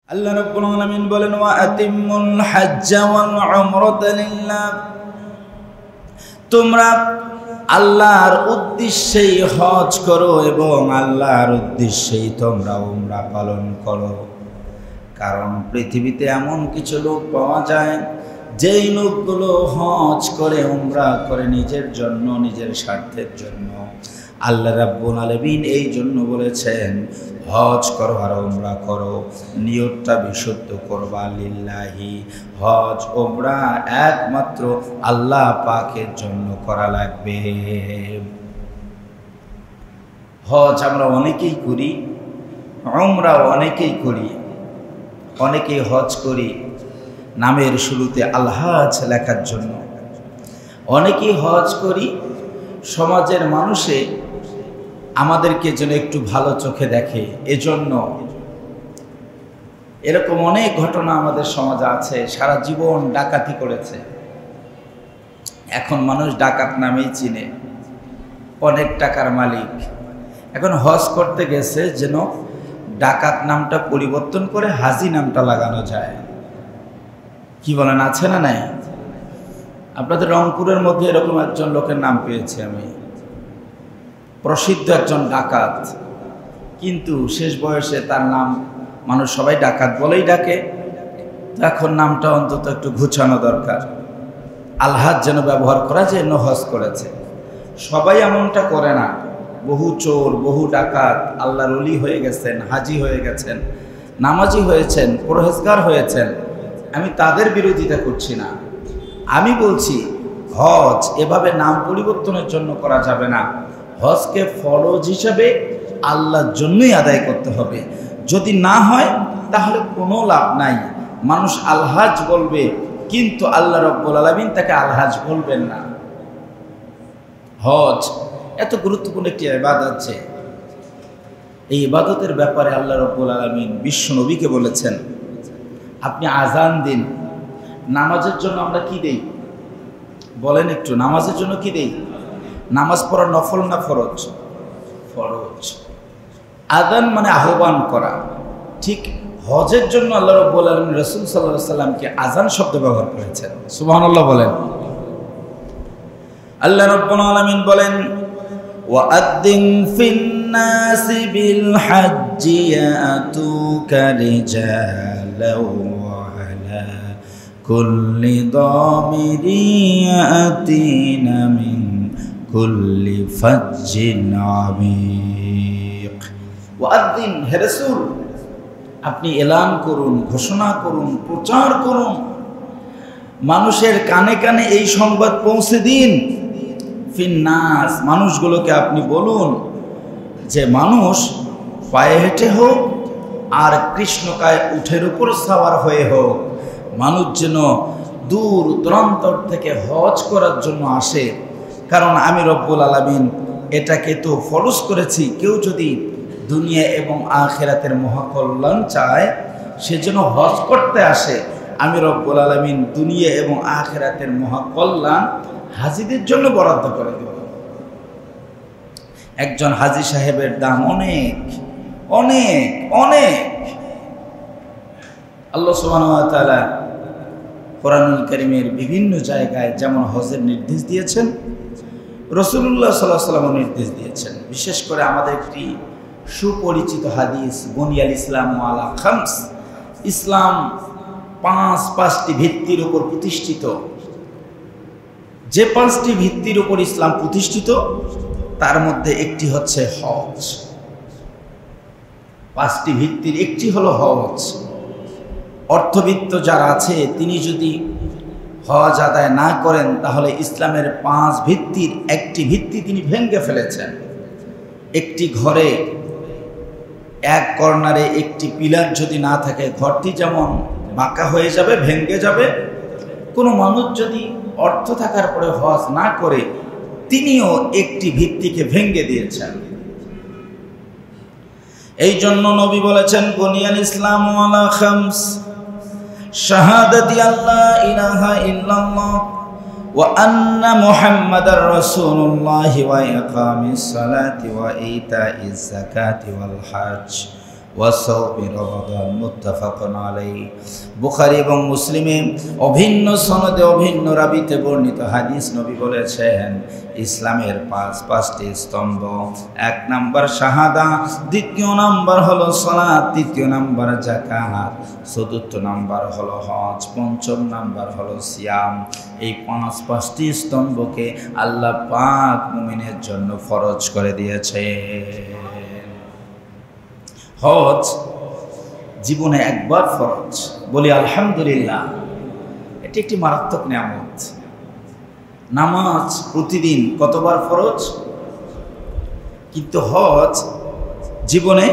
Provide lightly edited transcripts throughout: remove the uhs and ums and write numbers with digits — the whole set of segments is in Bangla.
আল্লাহ রাব্বুল আলামিন বলেন ওয়া আতিমুল হজ্জ ওয়াল উমরাতা লিল্লাহ, তোমরা আল্লাহর উদ্দেশ্যেই হজ করো এবং আল্লাহর উদ্দেশ্যেই তোমরা উমরা পালন করো। কারণ পৃথিবীতে এমন কিছু লোক পাওয়া যায় যেই লোকগুলো হজ করে উমরা করে নিজের জন্য, নিজের স্বার্থের জন্য। আল্লাহ রাব্বুল আলামিন এই জন্য বলেছেন হজ করো আর উমরা করো, নিয়তটা বিশুদ্ধ করবা লিল্লাহি। হজ উমরা একমাত্র আল্লাহ পাকের জন্য করা লাগবে। হজ আমরা অনেকেই করি, উমরা অনেকেই করি। অনেকেই হজ করি নামের শুরুতে আলহাজ লেখার জন্য, অনেকেই হজ করি সমাজের মানুষে আমাদেরকে যেন একটু ভালো চোখে দেখে এজন্য। এরকম অনেক ঘটনা আমাদের সমাজে আছে। সারা জীবন ডাকাতি করেছে, এখন মানুষ ডাকাত নামেই চিনে, অনেক টাকার মালিক। এখন হজ করতে গেছে যেন ডাকাত নামটা পরিবর্তন করে হাজি নামটা লাগানো যায়। কি বলেন, আছে না নাই? আপনাদের রংপুরের মধ্যে এরকম একজন লোকের নাম পেয়েছি আমি, প্রসিদ্ধ একজন ডাকাত, কিন্তু শেষ বয়সে তার নাম মানুষ সবাই ডাকাত বলেই ডাকে। তো এখন নামটা অন্তত একটু ঘুচানো দরকার, আলহাজ যেন ব্যবহার করা যায়, হজ করেছে। সবাই এমনটা করে না, বহু চোর, বহু ডাকাত আল্লাহর ওলি হয়ে গেছেন, হাজি হয়ে গেছেন, নামাজি হয়েছেন, পরহেজগার হয়েছেন। আমি তাদের বিরোধিতা করছি না, আমি বলছি হজ এভাবে নাম পরিবর্তনের জন্য করা যাবে না। হজকে ফরজ হিসাবে আল্লাহর জন্যই আদায় করতে হবে। যদি না হয় তাহলে কোনো লাভ নাই। মানুষ আলহাজ বলবে কিন্তু আল্লাহ রাব্বুল আলামিন তাকে আলহাজ বলবেন না। হজ এত গুরুত্বপূর্ণ একটি ইবাদত আছে, এই ইবাদতের ব্যাপারে আল্লাহ রাব্বুল আলামিন বিশ্ব নবীকে বলেছেন আপনি আজান দিন। নামাজের জন্য আমরা কি দেই বলেন একটু? নামাজের জন্য কি দেই? নামাজ পড়া নফল না ফরজ? ফরজ। আযান মানে আহ্বান করা। ঠিক হজের জন্য আল্লাহ রাব্বুল আলামিন রাসূল সাল্লাল্লাহু আলাইহি ওয়াসাল্লামকে আযান শব্দ ব্যবহার করেছেন। সুবহানাল্লাহ বলেন। আল্লাহ রাব্বুল আলামিন বলেন ওয়াআদ্দিন ফিন-নাসি বিল হাজ্জি ইয়াতুকা রিজালাও ওয়া আলা কুল্লি দামিরি ইয়াতিনা মিন কুল্লি ফাজ্জিন আমিক। ওয়াআদ্দিন, হে রাসূল আপনি এলান করুন, ঘোষণা করুন, প্রচার করুন, মানুষের কানে কানে এই সংবাদ পৌঁছে দিন। ফিন্নাস, মানুষগুলোকে আপনি বলুন যে মানুষ পায়ে হেঁটে হোক আর কৃষ্ণকায় উঠের উপর সাওয়ার হয়ে হোক, মানুষ যেন দূর দূরান্তর থেকে হজ করার জন্য আসে। কারণ আমি রব্বুল আলামিন এটাকে তো ফরজ করেছি, কেউ যদি দুনিয়া এবং আখিরাতের মহাকল্যাণ চায় সেজন্য হজ করতে আসে। আমি রব্বুল আলামিন দুনিয়া এবং আখিরাতের মহাকল্যাণ হাজিদের জন্য বরাদ্দ করে দেব। একজন হাজি সাহেবের দাম অনেক অনেক অনেক। আল্লাহ সুবহানাহু ওয়া তাআলা কোরআনুল কারীমের বিভিন্ন জায়গায় যেমন হজের নির্দেশ দিয়েছেন, রাসূলুল্লাহ সাল্লাল্লাহু আলাইহি ওয়াসাল্লাম নির্দেশ দিয়েছেন। বিশেষ করে আমাদের একটি সুপরিচিত হাদিস বুনিয়াল ইসলাম আলা খামস, ইসলাম পাঁচটি ভিত্তির উপর প্রতিষ্ঠিত। যে পাঁচটি ভিত্তির উপর ইসলাম প্রতিষ্ঠিত তার মধ্যে একটি হচ্ছে হজ। পাঁচটি ভিত্তির একটি হলো হজ। অর্থবিত্ত যারা আছে তিনি যদি হজ আদায় না করেন তাহলে ইসলামের পাঁচ ভিত্তির একটি ভিত্তি তিনি ভেঙে ফেলেছেন। একটি ঘরে এক কর্নারে একটি পিলার যদি না থাকে ঘরটি যেমন বাঁকা হয়ে যাবে, ভেঙে যাবে, কোনো মানুষ যদি অর্থ থাকার পরে হজ না করে তিনিও একটি ভিত্তিকে ভেঙে দিয়েছেন। এই জন্য নবী বলেছেন বুনিয়াল ইসলাম আলা খামস, শাহাদাতি আল্লা ইলাহা ইল্লাল্লাহ ওয়া আন্না মুহাম্মাদার রাসূলুল্লাহ ওয়া ইকামিস সালাতি ওয়া ইতাইজ যাকাতি ওয়াল হজ ওয়াসাওমি রমাদান মুত্তাফাকুন আলাইহি। বুখারী এবং মুসলিমে অভিন্ন সনদে অভিন্ন রাবিতে বর্ণিত হাদিস, নবী বলেছেন ইসলামের পাঁচটি স্তম্ভ। 1 নাম্বার শাহাদা, 2 নাম্বার হলো সালাত, 3 নাম্বার যাকাত, 4 নাম্বার হলো হজ, 5 নাম্বার হলো সিয়াম। এই পাঁচটি স্তম্ভকে আল্লাহ পাক মুমিনের জন্য ফরজ করে দিয়েছে। হজ জীবনে একবার ফরজ, বলি আলহামদুলিল্লাহ। এটি একটি মারাত্মক নিয়ামত। নামাজ প্রতিদিন কতবার ফরজ, কিন্তু হজ জীবনে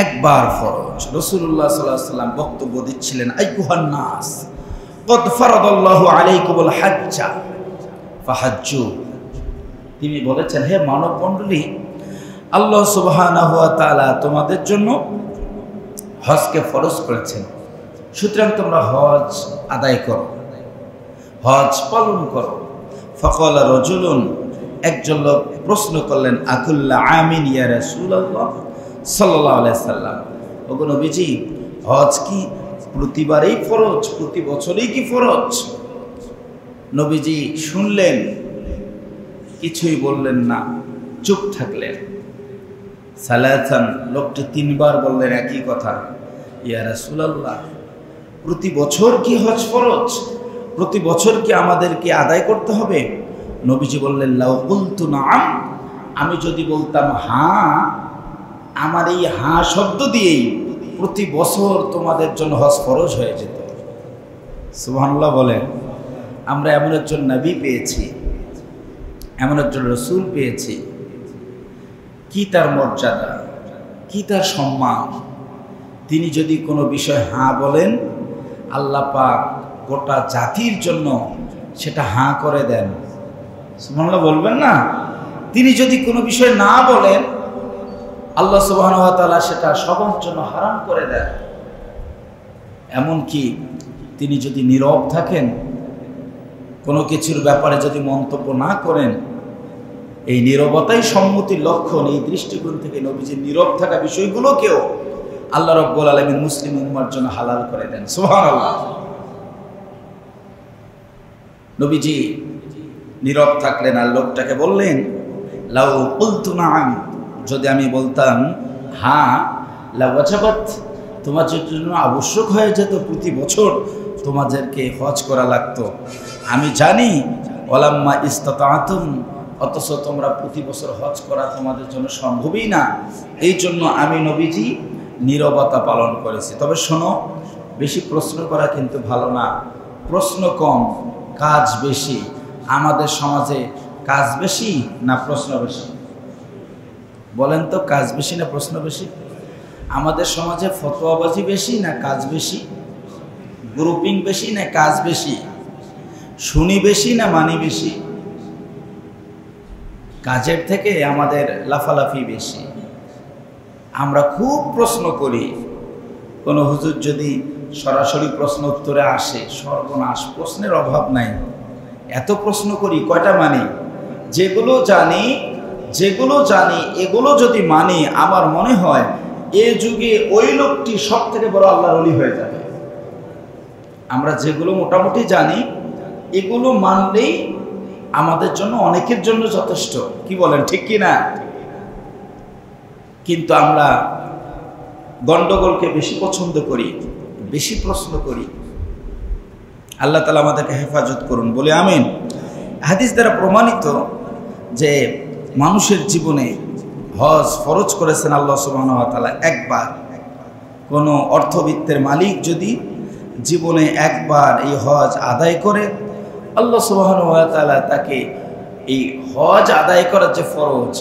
একবার ফরজ। রাসূলুল্লাহ সাল্লাল্লাহু আলাইহি ওয়াসাল্লাম বক্তব্য দিচ্ছিলেন, আইয়ুহান নাস কদ ফারাদাল্লাহু আলাইকুমুল হাজ্জা ফাহাজ্জু। তিনি বলেছেন, হে মানব মণ্ডলী, আল্লাহ সুবহানাহু ওয়া তাআলা তোমাদের জন্য হজকে ফরজ করেছেন, সুতরাং তোমরা হজ আদায় করো, হজ পালন করো। ফাকালা রাজুলুন, একজন লোক প্রশ্ন করলেন, আকুল্লা আমিন ইয়া রাসূলুল্লাহ সাল্লাল্লাহু আলাইহি সাল্লাম, ওগো নবীজি, হজ কি প্রতিবারেই ফরজ, প্রতি বছরেই কি ফরজ? নবীজি শুনলেন, কিছুই বললেন না, চুপ থাকলেন। সালাসান, লোকটি 3 বার বললেন একই কথা, ইয়া রাসূলুল্লাহ, প্রতি বছর কি হজ ফরজ? প্রতি বছর কি আমাদেরকে আদায় করতে হবে? নবীজি বললেন, লাউ কুলতু নাআম, আমি যদি বলতাম হ্যাঁ, আমার এই হ্যাঁ শব্দ দিয়েই প্রতি বছর তোমাদের জন্য হজ ফরজ হয়ে যেত। সুবহানাল্লাহ বলেন। আমরা এমন একজন নবী পেয়েছি, এমন একজন রাসূল পেয়েছি, কি তার মর্যাদা, কি তার সম্মান। তিনি যদি কোনো বিষয় হ্যাঁ বলেন, আল্লাহ পাক গোটা জাতির জন্য সেটা হ্যাঁ করে দেন। সুবহানাল্লাহ বলবেন না? তিনি যদি কোনো বিষয় না বলেন, আল্লাহ সুবহানাহু ওয়া তাআলা সেটা সবার জন্য হারাম করে দেন। এমনকি তিনি যদি নীরব থাকেন, কোনো কিছুর ব্যাপারে যদি মন্তব্য না করেন, এই নীরবতাই সম্মতির লক্ষণ। এই দৃষ্টিকোণ থেকে নবীজির নীরব থাকা বিষয়গুলোকেও আল্লাহ রাব্বুল আলামিন মুসলিম উম্মার জন্য হালাল করে দেন। সুবহানাল্লাহ। নবীজি নীরব থাকলেন আর লোকটাকে বললেন, লাউ কুলতু নাআম, যদি আমি বলতাম হ্যাঁ, লা ওয়াজাবাত, তোমাদের জন্য আবশ্যক হয়ে যেত, প্রতি বছর তোমাদেরকে হজ করা লাগতো। আমি জানি ওয়ালাম্মা ইসতাতাতুম, অথচ তোমরা প্রতি বছর হজ করা তোমাদের জন্য সম্ভবই না। এই জন্য আমি নবীজি নীরবতা পালন করেছি। তবে শোনো, বেশি প্রশ্ন করা কিন্তু ভালো না। প্রশ্ন কম, কাজ বেশি। আমাদের সমাজে কাজ বেশি না প্রশ্ন বেশি? বলেন তো, কাজ বেশি না প্রশ্ন বেশি? আমাদের সমাজে ফতোয়াবাজি বেশি না কাজ বেশি? গ্রুপিং বেশি না কাজ বেশি? শুনি বেশি না মানি বেশি? কাজের থেকে আমাদের লাফালাফি বেশি। আমরা খুব প্রশ্ন করি। কোনো হুজুর যদি সরাসরি প্রশ্ন উত্তরে আসে, সর্বনাশ, প্রশ্নের অভাব নাই। এত প্রশ্ন করি, কয়টা মানি? যেগুলো জানি এগুলো যদি মানি, আমার মনে হয় এ যুগে ওই লোকটি সব থেকে বড় আল্লাহর ওলি হয়ে যাবে। আমরা যেগুলো মোটামুটি জানি, এগুলো মানলেই আমাদের জন্য, অনেকের জন্য যথেষ্ট। কি বলেন, ঠিক কি না? কিন্তু আমরা গন্ডগোলকে বেশি পছন্দ করি, বেশি প্রশ্ন করি। আল্লাহ তাআলা আমাদেরকে হেফাজত করুন, বলি আমিন। হাদিস দ্বারা প্রমাণিত যে মানুষের জীবনে হজ ফরজ করেছেন আল্লাহ সুবহানাহু ওয়া তাআলা একবার। কোনো অর্থবিত্তের মালিক যদি জীবনে একবার এই হজ আদায় করে, আল্লাহ সুবহানাহু ওয়া তাআলা তাকে এই হজ আদায় করার যে ফরজ,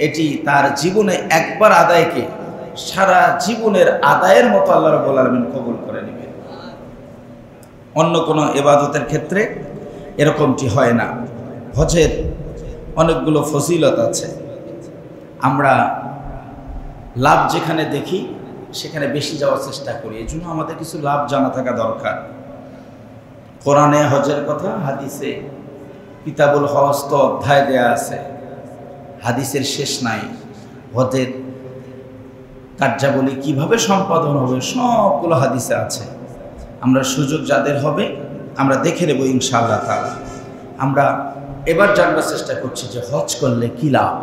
এটি তার জীবনে একবার আদায়কে সারা জীবনের আদায়ের মতো আল্লাহ রাব্বুল আলামিন কবুল করে নেবেন। অন্য কোনো ইবাদতের ক্ষেত্রে এরকমটি হয় না। হজের অনেকগুলো ফজিলত আছে। আমরা লাভ যেখানে দেখি সেখানে বেশি যাওয়ার চেষ্টা করি। এই জন্য আমাদের কিছু লাভ জানা থাকা দরকার। কোরআনে হজের কথা, হাদিসে কিতাবুল হজ তো অধ্যায় দেয়া আছে, হাদিসের শেষ নাই। হজের কার্যাবলী কিভাবে সম্পাদন হবে সবগুলো হাদিসে আছে। আমরা সুযোগ যাদের হবে আমরা দেখে নেব ইনশাআল্লাহ তাআলা। আমরা এবার জানবার চেষ্টা করছি যে হজ করলে কি লাভ।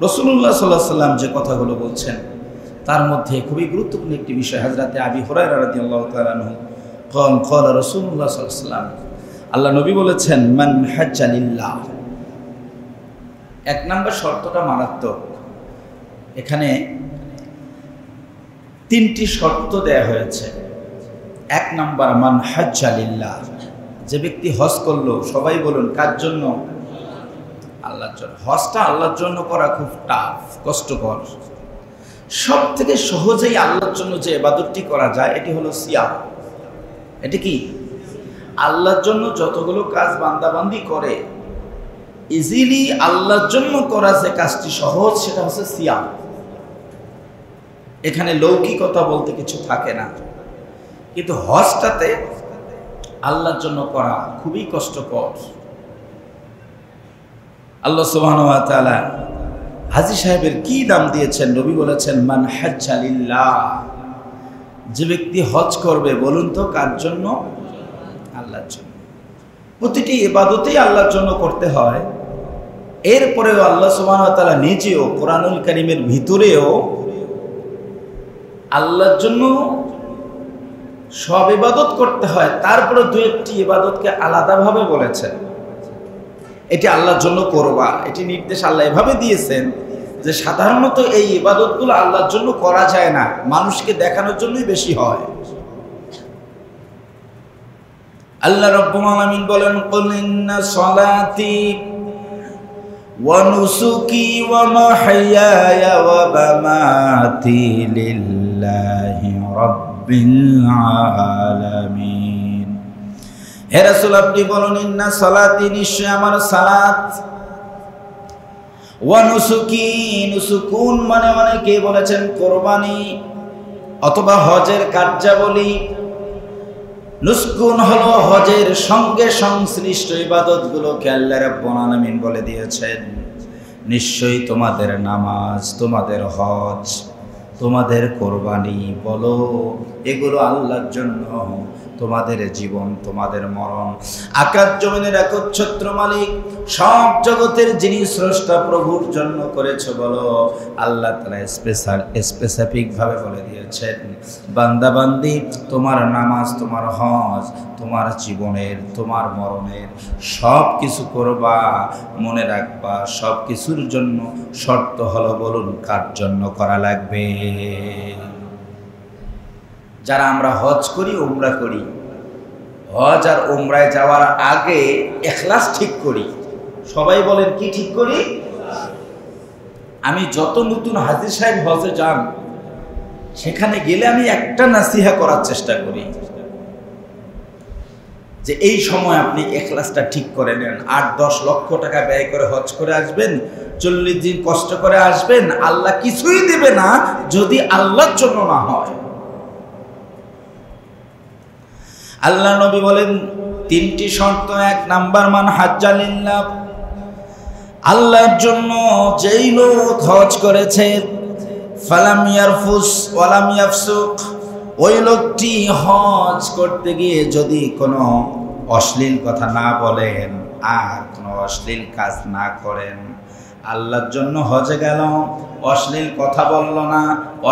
রাসূলুল্লাহ সাল্লাল্লাহু আলাইহি ওয়াসাল্লাম যে কথাগুলো বলছেন তার মধ্যে খুবই গুরুত্বপূর্ণ একটি বিষয়, হযরতে আবি হুরায়রা রাদিয়াল্লাহু তাআলা আনহু قال রাসূলুল্লাহ সাল্লাল্লাহু আলাইহি ওয়াসাল্লাম, আল্লাহ নবী বলেছেন, মান হাজ্জা লিল্লাহ। এক নম্বর শর্তটা মারাত্মক। এখানে তিনটি শর্ত দেয়া হয়েছে। এক নাম্বার, মান হাজ্জা লিল্লাহ, যে ব্যক্তি হজ করলো, সবাই বলুন কার জন্য? আল্লাহর জন্য। হজটা আল্লাহর জন্য করা খুব টাফ, কষ্টকর। সব থেকে সহজেই আল্লাহর জন্য যে ইবাদতটি করা যায় এটি হলো সিয়াম। এটি কি? আল্লাহর জন্য যতগুলো কাজ বান্দাবান্দি করে, ইজিলি আল্লাহর জন্য করা যে কাজটি সহজ সেটা হচ্ছে সিয়াম। এখানে লৌকিকতা বলতে কিছু থাকে না, কিন্তু হজটাতে আল্লাহর জন্য করা খুবই কষ্টকর। আল্লাহ সুবহানাহু ওয়া তাআলা হাজী সাহেবের কি দাম দিয়েছেন? নবী বলেছেন, মান হাজ্জা লিল্লাহ, যে ব্যক্তি হজ করবে, বলুন তো কার জন্য? আল্লাহর জন্য। প্রতিটি ইবাদতই আল্লাহর জন্য করতে হয়। এরপরেও আল্লাহ সুবহানাহু ওয়া তাআলা নিজেও কোরআনুল কারীমের ভিতরেও আল্লাহর জন্য সব ইবাদত করতে হয়, তারপরে দু একটি ইবাদতকে আলাদাভাবে বলেছেন এটি আল্লাহর জন্য করবা। এটি নির্দেশ আল্লাহ এভাবে দিয়েছেন যে সাধারণত এই ইবাদতগুলো আল্লাহর জন্য করা যায় না, মানুষকে দেখানোর জন্যই বেশি হয়। আল্লাহ রাব্বুল আলামিন বলেন, কুল ইন্না সলাতি ওয়া নুসুকি ওয়া মাহইয়ায়া ওয়া মামাতি লিল্লাহি রাব্বিল আলামিন। হে রাসূল, আপনি বলুন, ইন্না সলাতি, নিশ্চয় আমার সালাত, ওয়া নুসুকি, নুসুকুন মানে অনেকে বলেছেন কোরবানি অথবা হজের কার্যাবলী। নুসকুন হলো হজের সঙ্গে সংশ্লিষ্ট ইবাদতগুলোকে আল্লাহ রাব্বুল আলামিন বলে দিয়েছেন, নিশ্চয়ই তোমাদের নামাজ, তোমাদের হজ, তোমাদের কোরবানি বলো, এগুলো আল্লাহর জন্য। তোমাদের জীবন, তোমাদের মরণ, আকাশ জমিনের একচ্ছত্র মালিক, সব জগতের যিনি স্রষ্টা প্রভুর জন্য করেছে বলো। আল্লাহ তাআলা স্পেসিফিক ভাবে বলে দিয়েছেন, বান্দা বান্দি, তোমার নামাজ, তোমার হজ, তোমার জীবনের, তোমার মরণের সব কিছু করবা, মনে রাখবা সব কিছুর জন্য শর্ত হলো, বলুন কার জন্য করা লাগবে? যারা আমরা হজ করি, উমরা করি, হজ আর উমরায় যাওয়ার আগে ইখলাস ঠিক করি। সবাই বলেন কি ঠিক করি? আমি যত নতুন হাজী সাহেব হজে যান, সেখানে গেলে আমি একটা নাসিহা করার চেষ্টা করি যে এই সময় আপনি ইখলাসটা ঠিক করে নেন। ৮-১০ লক্ষ টাকা ব্যয় করে হজ করে আসবেন, ৪০ দিন কষ্ট করে আসবেন, আল্লাহ কিছুই দেবে না যদি আল্লাহর জন্য না হয়। আল্লাহ নবী বলেন তিনটি শর্ত। এক নাম্বার, মান হাজ্জা লিল্লাহ, আল্লাহর জন্য যেই লোক হজ করেছে, ফালাম ইয়ারফুস ওয়ালাম ইয়াফসুক, ওই লোকটি হজ করতে গিয়ে যদি কোনো অশ্লীল কথা না বলেন আর কোনো অশ্লীল কাজ না করেন। আল্লাহর জন্য হজে গেল, অশ্লীল কথা বলল না,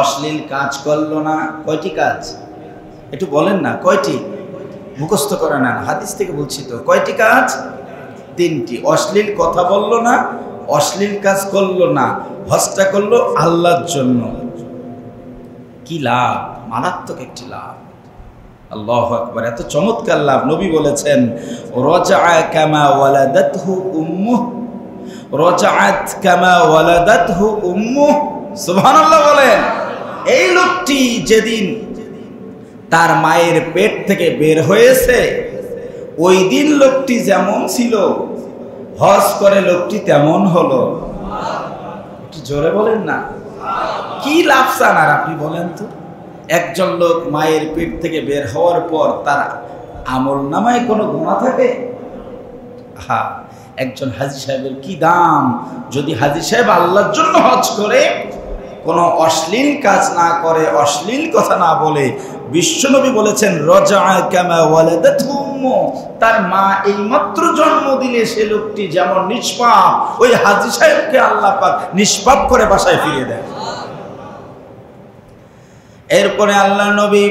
অশ্লীল কাজ করলো না। কয়টি কাজ? একটু বলেন না, কয়টি? মুখস্থ করে না, হাদিস থেকে বলছি তো। কয়টি কাজ? তিনটি। অশ্লীল কথা বলল না, অশ্লীল কাজ করলো না, হজটা করলো আল্লাহর জন্য। কি লাভ! মারাত্মক একটি লাভ। আল্লাহু আকবার! এত চমৎকার লাভ। নবী বলেছেন, রাজাআ কামা ওয়ালাদাতহু উম্মুহ, রাজাআত কামা ওয়ালাদাতহু উম্মুহ। সুবহানাল্লাহ বলেন। এই লোকটি যেদিন তার মায়ের পেট থেকে বের হয়েছে, ওই দিন লোকটি যেমন ছিল, হজ করে লোকটি তেমন হলো। একটু জোরে বলেন না, কি লাভ চান আর আপনি বলেন তো? একজন লোক মায়ের পেট থেকে বের হওয়ার পর তার আমল নামায় কোনো গুনাহ থাকে? হ্যাঁ, একজন হাজী সাহেবের কি দাম! যদি হাজী সাহেব আল্লাহর জন্য হজ করে, কোনো অশ্লীল কাজ না করে, অশ্লীল কথা না বলে, বিশ্বনবী বলেছেন রাজা কামা ওয়ালাদাতহু উম্মু, তার মা এইমাত্র জন্ম দিলে সে লোকটি যেমন নিষ্পাপ, ওই হাজী সাহেবকে আল্লাহ পাক নিষ্পাপ করে বাসায় ফিরিয়ে দেন। এরপরে আল্লাহ নবী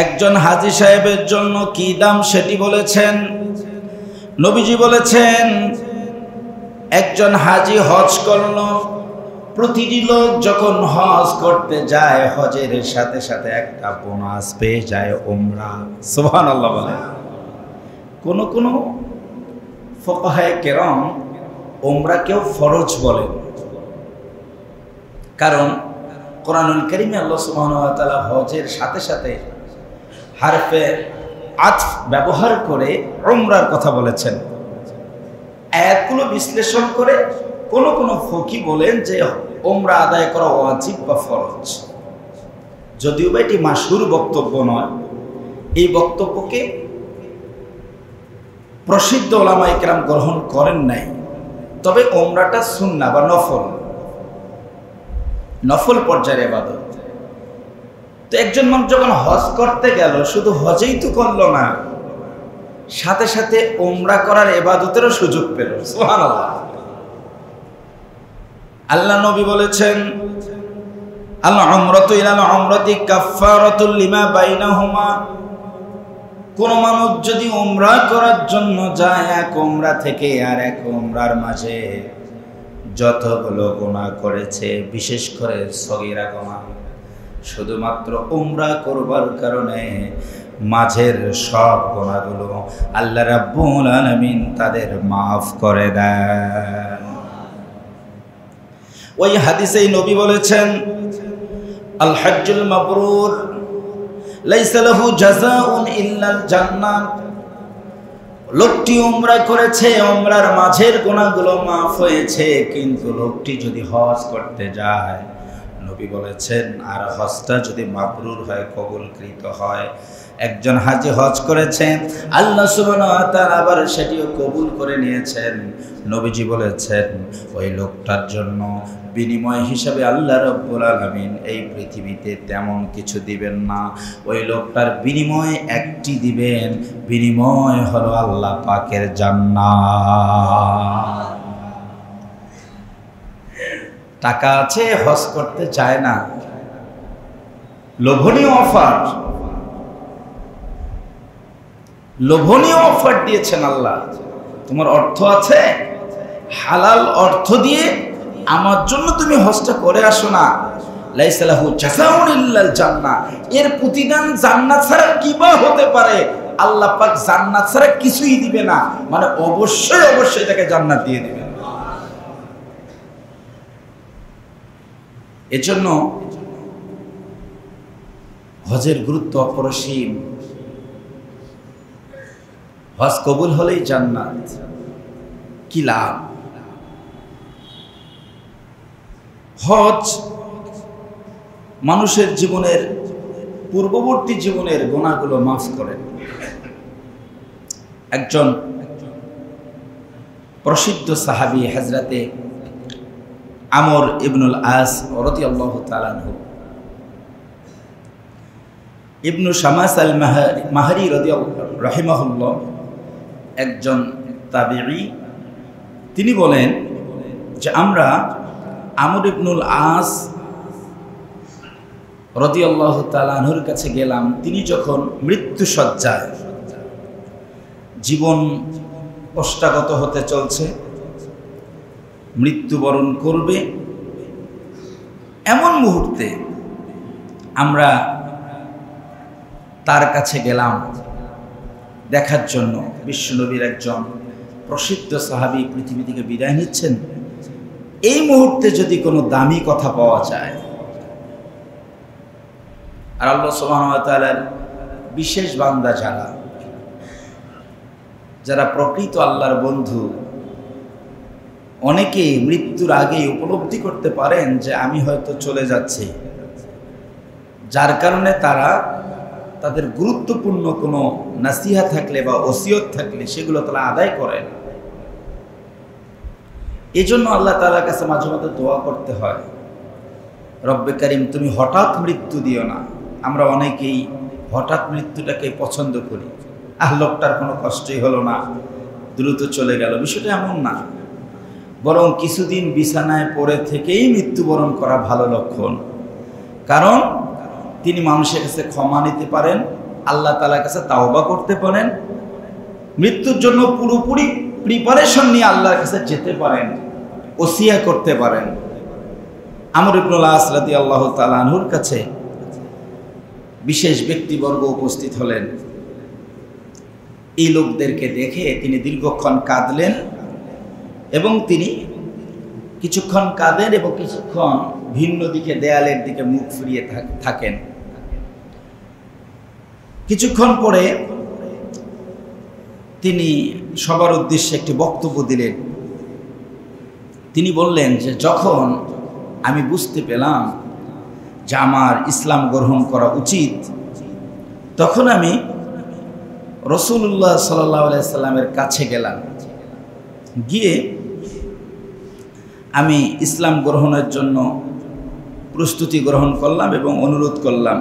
একজন হাজী সাহেবের জন্য কি দাম সেটি বলেছেন। নবীজি বলেছেন, একজন হাজী হজ করল, প্রতিটি লোক যখন হজ করতে যায় হজের সাথে সাথে একটা বোনাস পেয়ে যায়, উমরা। সুবহানাল্লাহ বলেন। কোন কোন ফুকাহায়ে কেরাম উমরাকেও ফরজ বলেন, কারণ কোরআনুল কারীমে আল্লাহ সুবহানাহু ওয়া তাআলা হজের সাথে সাথে হারফে আতফ ব্যবহার করে উমরার কথা বলেছেন। আয়াতগুলো বিশ্লেষণ করে কোন কোন ফকি বলেন যে উমরা আদায় করা ওয়াজিব বা ফরজ। যদিও বা এটি মাশহুর বক্তব্য নয়, এই বক্তব্যকে প্রসিদ্ধ উলামায়ে কেরাম গ্রহণ করেন নাই। তবে উমরাটা সুন্নাহ বা নফল পর্যায়ের ইবাদত। তো একজন মানুষ যখন হজ করতে গেল, শুধু হজেই তো করলো না, সাথে সাথে উমরা করার ইবাদতেরও সুযোগ পেল। সুবহানাল্লাহ। আল্লাহ নবী বলেছেন, আল উমরাতু ইলাল উমরাতি কাফফারাতুল লিমা বাইনাহুমা। কোন মানুষ যদি উমরা করার জন্য যায়, এক উমরা থেকে আর এক উমরার মাঝে যতগুলো গুনাহ করেছে, বিশেষ করে সগীরা গুনাহ, শুধুমাত্র উমরা করবার কারণে মাঝের সব গুনাহগুলো আল্লাহ রাব্বুল আলামিন তাদের মাফ করে দেন। ওই হাদিসেই নবী বলেছেন, আল হজ্জুল মাবরুর লাইসা লাহু জাযাউন ইল্লাল জান্নাহ। লোকটি উমরা করেছে, উমরার মাঝের গুনাহগুলো মাফ হয়েছে, কিন্তু লোকটি যদি হজ করতে যায়, নবী বলেছেন, আর হজটা যদি মাবরুর হয়, কবুলকৃত হয়, একজন হাজী হজ করেছেন, আল্লাহ সুবহানাহু ওয়া তাআলা আবার সেটিও কবুল করে নিয়েছেন। নবীজি বলেছেন, ওই লোকটার জন্য বিনিময় হিসাবে আল্লাহ রাব্বুল আলামিন এই পৃথিবীতে তেমন কিছু দিবেন না। ওই লোকটার বিনিময় একটি দিবেন, বিনিময় হলো আল্লাহ পাকের জান্নাত। টাকা আছে, হজ করতে চায় না, লোভনীয় অফার, লোভনীয় অফার দিয়েছেন আল্লাহ। তোমার অর্থ আছে, হালাল অর্থ দিয়ে আমার জন্য তুমি হজটা করে আসো না, লাইসা লাহু জাযাউন ইল্লাল জান্নাহ। এর প্রতিদান জান্নাত ছাড়া কি বা হতে পারে? আল্লাহ পাক জান্নাত ছাড়া কিছুই দিবে না, মানে অবশ্যই অবশ্যই তাকে জান্নাত দিয়ে দিবে। এজন্য হজের গুরুত্ব অপরিসীম। হজ কবুল হলেই জান্নাত। কি লাভ? হজ মানুষের জীবনের পূর্ববর্তী জীবনের গুনাহগুলো মাফ করে। একজন প্রসিদ্ধ সাহাবী হযরতে আমর ইবনুল আস রাদিয়াল্লাহু তাআলা আনহু, ইবনু শামাস আল মাহরি রাহিমাহুল্লাহ, একজন তাবিঈ, তিনি বলেন যে আমরা আমর ইবনুল আস রাদিয়াল্লাহু তাআলা আনহুর কাছে গেলাম। তিনি যখন মৃত্যুশয্যায়, জীবন ওষ্ঠাগত হতে চলছে, মৃত্যুবরণ করবে, এমন মুহূর্তে আমরা তার কাছে গেলাম দেখার জন্য। বিশ্বনবীর একজন প্রসিদ্ধ সাহাবী পৃথিবী থেকে বিদায় নিচ্ছেন। এই মুহূর্তে যদি কোনো দামি কথা পাওয়া যায়, আর আল্লাহ সুবহানাহু ওয়া তাআলার বিশেষ বান্দা যারা প্রকৃত আল্লাহর বন্ধু, অনেকে মৃত্যুর আগেই উপলব্ধি করতে পারেন যে আমি হয়তো চলে যাচ্ছি, যার কারণে তারা তাদের গুরুত্বপূর্ণ কোনো নাসিহা থাকলে বা ওসিয়ত থাকলে সেগুলো তারা আদায় করেন। এই জন্য আল্লাহ তাআলার কাছে মাঝে মধ্যে দোয়া করতে হয়, রব্বে কারিম তুমি হঠাৎ মৃত্যু দিও না। আমরা অনেকেই হঠাৎ মৃত্যুটাকে পছন্দ করি, লোকটার কোনো কষ্টই হলো না, দ্রুত চলে গেল। বিষয়টা এমন না, বরং কিছুদিন বিছানায় পড়ে থেকেই মৃত্যুবরণ করা ভালো লক্ষণ। কারণ তিনি মানুষের কাছে ক্ষমা নিতে পারেন, আল্লাহ তাআলার কাছে তাওবা করতে পারেন, মৃত্যুর জন্য পুরোপুরি প্রিপারেশন নিয়ে আল্লাহর কাছে যেতে পারেন, ওসিয়া করতে পারেন। আমর ইবনুল আস রাদিয়াল্লাহু তাআলা আনহুর কাছে বিশেষ ব্যক্তিবর্গ উপস্থিত হলেন। এই লোকদেরকে দেখে তিনি দীর্ঘক্ষণ কাঁদলেন এবং তিনি কিছুক্ষণ কাঁদেন এবং কিছুক্ষণ ভিন্ন দিকে দেয়ালের দিকে মুখ ফিরিয়ে থাকেন। কিছুক্ষণ পরে তিনি সবার উদ্দেশ্যে একটি বক্তব্য দিলেন। তিনি বললেন যে যখন আমি বুঝতে পেলাম যে আমার ইসলাম গ্রহণ করা উচিত, তখন আমি রাসূলুল্লাহ সাল্লাল্লাহু আলাইহি সাল্লামের কাছে গেলাম। গিয়ে আমি ইসলাম গ্রহণের জন্য প্রস্তুতি গ্রহণ করলাম এবং অনুরোধ করলাম,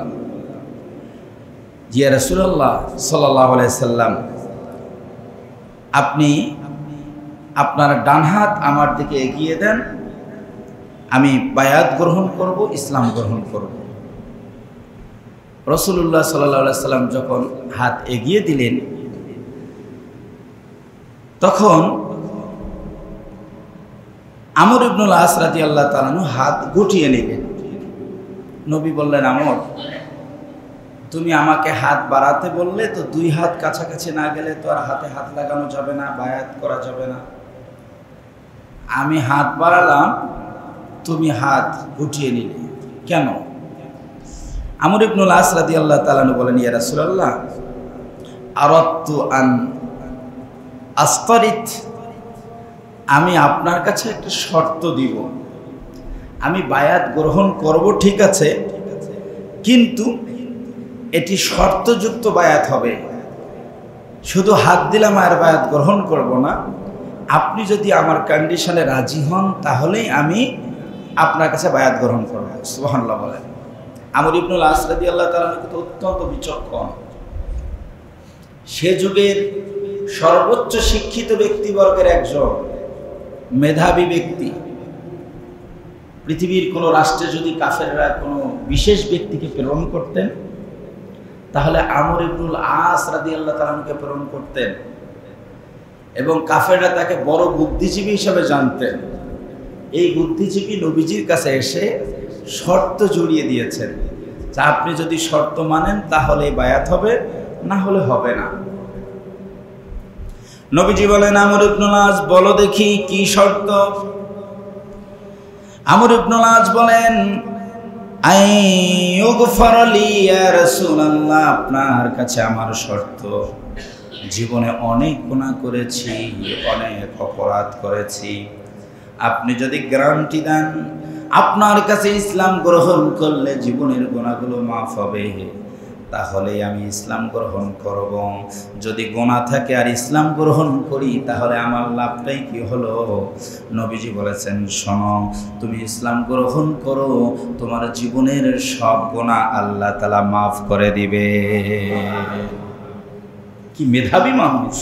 ইয়া রাসূলুল্লাহ সাল্লাল্লাহু আলাইহি সাল্লাম, আপনি আপনার ডান হাত আমার দিকে এগিয়ে দেন, আমি বায়াত গ্রহণ করব, ইসলাম গ্রহণ করব। রাসূলুল্লাহ সাল্লাল্লাহু আলাইহি সাল্লাম যখন হাত এগিয়ে দিলেন, তখন আমর ইবনুল আস রাদিয়াল্লাহু তাআলা আনহু হাত গুটিয়ে নিলেন। নবী বললেন, আমর, তুমি আমাকে হাত বাড়াতে বললে, তো দুই হাত কাছাকাছি না গেলে তো আর হাতে হাত লাগানো যাবে না, বায়াত করা যাবে না। আমি হাত বাড়ালাম, তুমি হাত গুটিয়ে নিলে কেন? আমর ইবনুল আস রাদিয়াল্লাহু তাআলা আনহু বলেন, ইয়া রাসূলুল্লাহ, আরাদতু আন আস্তারিত, আমি আপনার কাছে একটা শর্ত দিব। আমি বায়াত গ্রহণ করব ঠিক আছে, কিন্তু এটি শর্তযুক্ত বায়াত হবে। শুধু হাত দিলাম আর বায়াত গ্রহণ করব না। আপনি যদি আমার কন্ডিশনে রাজি হন, তাহলেই আমি আপনার কাছে বায়াত গ্রহণ করব। সুবহানাল্লাহ বলেন। আমর ইবনুল আস রাদিয়াল্লাহু তাআলা কিন্তু অত্যন্ত বিচক্ষণ। সে যুগের সর্বোচ্চ শিক্ষিত ব্যক্তিবর্গের একজন, মেধাবী ব্যক্তি। পৃথিবীর কোনো রাষ্ট্রে যদি কাফেররা কোনো বিশেষ ব্যক্তিকে প্রেরণ করতেন, তাহলে আমর ইবনুল আস রাদিয়াল্লাহু তাআলাকে প্রেরণ করতেন এবং কাফেররা তাকে বড় বুদ্ধিজীবী হিসেবে জানতেন। এই বুদ্ধিজীবী নবীজির কাছে এসে শর্ত জড়িয়ে দিয়েছেন যে আপনি যদি শর্ত মানেন তাহলে বায়াত হবে, না হলে হবে না। নবীজি বলেন, আমর ইবনুল আস, বলো দেখি কি শর্ত? আমর ইবনুল আস বলেন, আইয়ুগফার লি ইয়া রাসূলুল্লাহ, আপনার কাছে আমার শর্ত, জীবনে অনেক গুনাহ করেছি, অনেক অপরাধ করেছি, আপনি যদি গ্যারান্টি দেন আপনার কাছে ইসলাম গ্রহণ করলে জীবনের গুনাহগুলো মাফ হবে, তাহলে আমি ইসলাম গ্রহণ করব। যদি গুনাহ থাকে আর ইসলাম গ্রহণ করি, তাহলে আমার লাভটাই কি হলো? নবীজি বলেছেন, শোনো, তুমি ইসলাম গ্রহণ করো, তোমার জীবনের সব গুনাহ আল্লাহ তাআলা মাফ করে দিবে। কি মেধাবী মানুষ!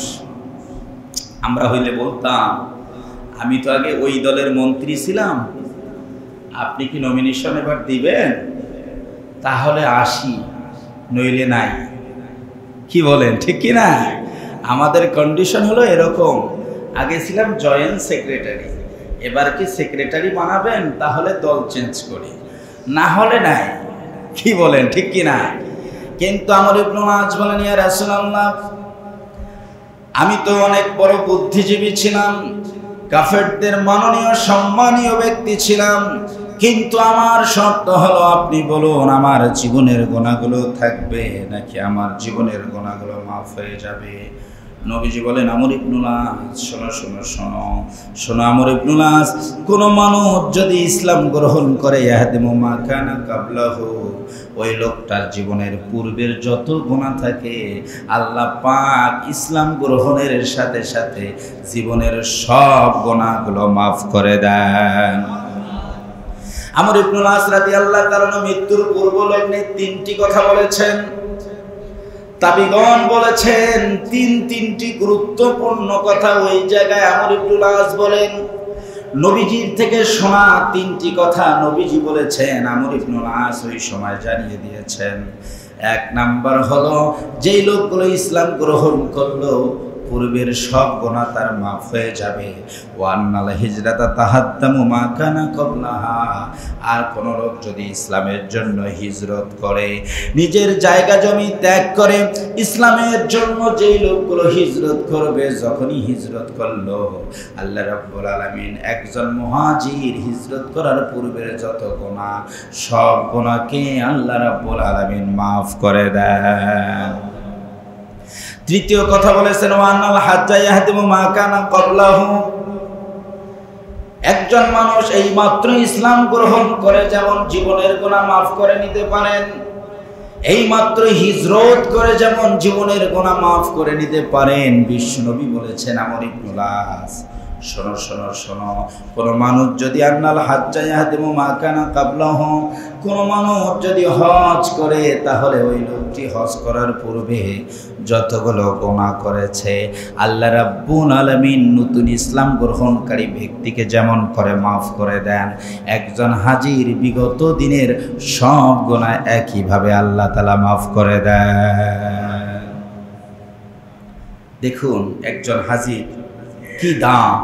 আমরা হইলে বলতাম, আমি তো আগে ওই দলের মন্ত্রী ছিলাম, আপনি কি নমিনেশন এবার দিবেন? তাহলে আসি, নইলে নাই। কি বলেন, ঠিক কি না? আমাদের কন্ডিশন হলো এরকম, আগে ছিলাম জয়েন্ট সেক্রেটারি, এবার কি সেক্রেটারি বানাবেন? তাহলে দল চেঞ্জ করি, না হলে নাই। কি বলেন, ঠিক কি না? কিন্তু আমর ইবনুল আস বলেন, ইয়া রাসূলুল্লাহ, আমি তো অনেক বড় বুদ্ধিজীবী ছিলাম, কাফেরদের মাননীয় সম্মানীয় ব্যক্তি ছিলাম, কিন্তু আমার শর্ত হলো, আপনি বলুন আমার জীবনের গুনাহগুলো থাকবে নাকি আমার জীবনের গুনাহগুলো মাফ হয়ে যাবে? নবীজি বলেন, আমর ইবনুল আস, শোনো শোনো শোনো শোনো আমর ইবনুল আস, কোন মানুষ যদি ইসলাম গ্রহণ করে ইয়াহদিমু মা কানা কাবলাহু, ওই লোকটার জীবনের পূর্বের যত গুনাহ থাকে আল্লাহ পাক ইসলাম গ্রহণের সাথে সাথে জীবনের সব গুনাহগুলো মাফ করে দেন। আমর ইবনুল আস রাদিয়াল্লাহু তাআলা মৃত্যুর পূর্ব লগ্নে তিনটি কথা বলেছেন। তাবিগণ বলেছেন তিনটি গুরুত্বপূর্ণ কথা ওই জায়গায় আমর ইবনুল আস বলেন। নবীজির থেকে শোনা তিনটি কথা নবীজি বলেছেন, আমর ইবনুল আস ওই সময় জানিয়ে দিয়েছেন। এক নাম্বার হলো, যেই লোকগুলো ইসলাম গ্রহণ করলো পূর্বের সব গুনাহ তার মাফ হয়ে যাবে। ওয়ান্নাল হিজরাতা তাহাদ্দামু মা কানা ক্বাবলাহা, আর কোন লোক যদি ইসলামের জন্য হিজরত করে, নিজের জায়গা জমি ত্যাগ করে ইসলামের জন্য, যেই লোকগুলো হিজরত করবে, যখনই হিজরত করলো আল্লাহ রাব্বুল আলামিন একজন মুহাজির হিজরত করার পূর্বের যত গুনাহ সব গুনাহকে আল্লাহ রাব্বুল আলামিন মাফ করে দেন। তৃতীয় কথা বলেছেন, ওয়ান্নাল হাজ্জা ইয়াহদিমু মা কানা ক্বাবলাহু, একজন মানুষ এই মাত্র ইসলাম গ্রহণ করে যেমন জীবনের গুনাহ মাফ করে নিতে পারেন, এই মাত্র হিজরত করে যেমন জীবনের গুনাহ মাফ করে নিতে পারেন। বিশ্বনবী বলেছেন আমর ইবনুল আস, শোনো শোনো শোনো, কোন মানুষ যদি আন্নাল হাজ্জা ইয়াহদিমু মা কানা ক্বাবলাহু, কোন মানুষ যদি হজ করে, তাহলে ওই লোকটি হজ করার পূর্বে যতগুলো গুনাহ করেছে আল্লাহ রাব্বুল আলামিন নতুন ইসলাম গ্রহণকারী ব্যক্তিকে যেমন করে মাফ করে দেন, একজন হাজির বিগত দিনের সব গুনাহ একইভাবে আল্লাহ তাআলা মাফ করে দেন। দেখুন একজন হাজির কি দাম,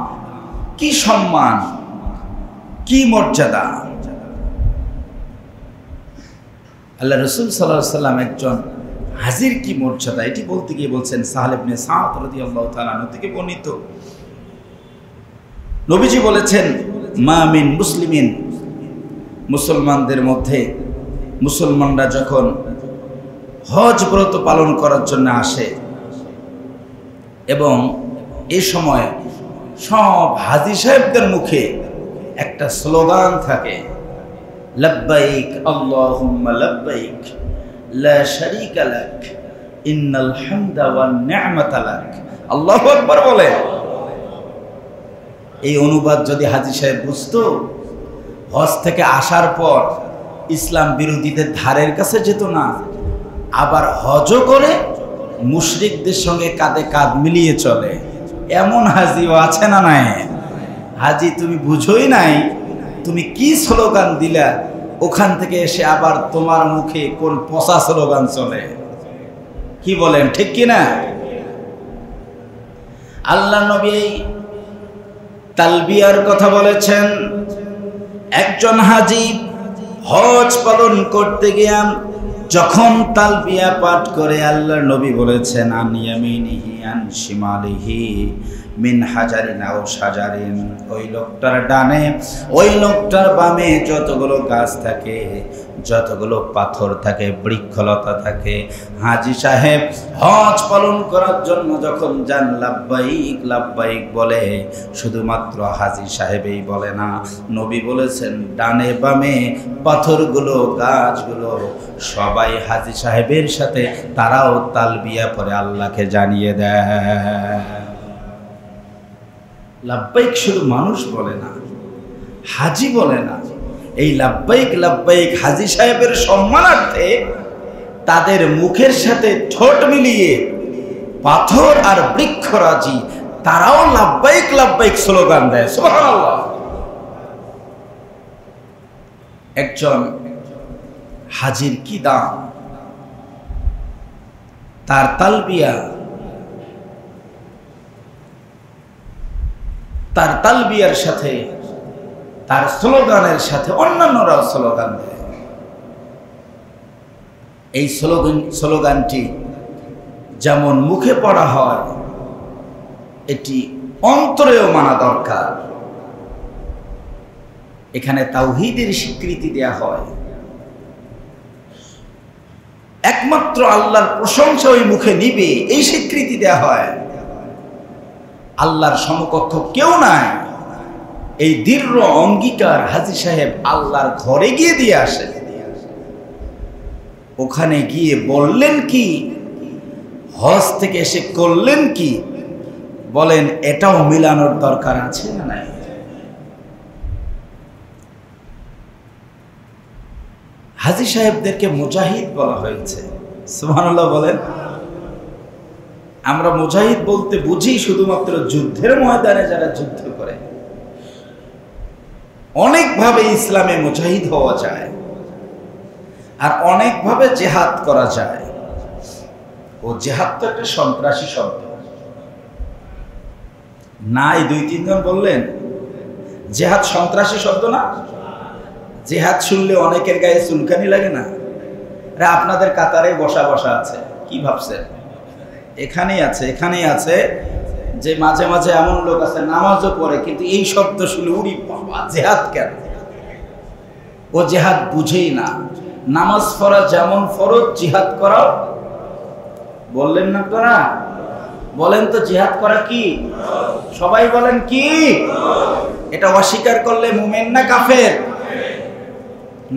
কি সম্মান, কি মর্যাদা। আল্লাহ রাসূল সাল্লাল্লাহু আলাইহি ওয়াসাল্লাম একজন হাজির কি মর্যাদা, এটি বলতে গিয়ে বলছেন, সাহাল ইবনে সাদ রাদিয়াল্লাহু তাআলা আনহু থেকে বর্ণিত, নবীজি বলেছেন, মা মিন মুসলিমিন, মুসলমানদের মধ্যে মুসলমানরা যখন হজ ব্রত পালন করার জন্য আসে এবং এই সময় সব হাজী সাহেবদের মুখে একটা স্লোগান থাকে, লাব্বাইক আল্লাহুম্মা লাব্বাইক লা শারীকা লাক ইন্নাল হামদা ওয়ান নি'মাতা লাক, আল্লাহু আকবার বলে। এই অনুবাদ যদি হাজী সাহেব বুঝতো, হজ থেকে আসার পর ইসলাম বিরোধীদের ধারের কাছে যেত না, আবার হজও করে মুশরিকদের সঙ্গে কাঁধে কাঁধ মিলিয়ে চলে। এমন হাজিও আছে না নাই? হাজি তুমি বুঝোই নাই, তুমি কি স্লোগান দিলা, ওখান থেকে এসে আবার তোমার মুখে কোন পচা স্লোগান চলে। কি বলেন, ঠিক কি না? আল্লাহ নবী তালবিয়ার কথা বলেছেন। একজন হাজি হজ পালন করতে গিয়া যখন তালবিয়া পাঠ করে, আল্লাহর নবী বলেছেন, আন ইয়ামিনিহি আন শিমালিহি মিন হাজারিন আও শাজারিন, ওই লোকটার ডানে ওই লোকটার বামে যতগুলো গাছ থাকে, যতগুলো পাথর থাকে, বৃক্ষলতা থাকে, হাজী সাহেব হজ পালন করার জন্য যখন যান, লাব্বাইক লাব্বাইক বলে। শুধুমাত্র হাজী সাহেবই বলে না, নবী বলেছেন ডানে বামে পাথরগুলো, গাছগুলো সবাই হাজী সাহেবের সাথে তারাও তালবিয়া পরে আল্লাহকে জানিয়ে দেয়। লাব্বাইক শুধু মানুষ বলে না, হাজি বলে না, এই লাব্বাইক লাব্বাইক হাজী সাহেবের সম্মানার্থে তাদের মুখের সাথে ঠোঁট মিলিয়ে পাথর আর বৃক্ষরাজি তারাও লাব্বাইক লাব্বাইক স্লোগান দেয়। সুবহানাল্লাহ। একজন হাজির কি দাম, তার তালবিয়া, তার তালবিয়ার সাথে, তার স্লোগানের সাথে অন্যান্যরাও স্লোগান দেয়। এই স্লোগানটি যেমন মুখে পড়া হয়, এটি অন্তরেও মানা দরকার। এখানে তাওহীদের স্বীকৃতি দেয়া হয়, একমাত্র আল্লাহর প্রশংসা ওই মুখে নিবে এই স্বীকৃতি দেয়া হয়। আল্লাহর সমকক্ষ কেউ নাই, এই দৃঢ় অঙ্গীকার হাজী সাহেব আল্লাহর ঘরে গিয়ে দিয়ে আসে। ওখানে গিয়ে বললেন কি, হজ থেকে এসে করলেন কি, বলেন এটাও মিলানোর দরকার আছে না নাই? হাজী সাহেবদেরকে মুজাহিদ বলা হয়েছে। সুবহানাল্লাহ বলেন। আমরা মুজাহিদ বলতে বুঝি শুধুমাত্র যুদ্ধের ময়দানে যারা যুদ্ধ করে। অনেকভাবে ইসলামে মুজাহিদ হওয়া যায়, আর অনেকভাবে জেহাদ করা যায়। ও জেহাদ তো একটা সন্ত্রাসী শব্দ না? এই 2-3 জন বললেন জেহাদ সন্ত্রাসী শব্দ না? জেহাদ শুনলে অনেকের গায়ে চুলকানি লাগে না? আরে আপনাদের কাতারে বসা বসা আছে, কি ভাবছেন? এখানেই আছে, এখানেই আছে যে মাঝে মাঝে এমন লোক আছে নামাজও পড়ে, কিন্তু এই শব্দ শুনে উড়ি বাবা জেহাদ কেন? ও জেহাদ বুঝেই না। নামাজ পড়া যেমন ফরজ, জিহাদ করাও। বললেন না আপনারা? বলেন তো জিহাদ করা কি? সবাই বলেন কি? এটা অস্বীকার করলে মুমিন না কাফের?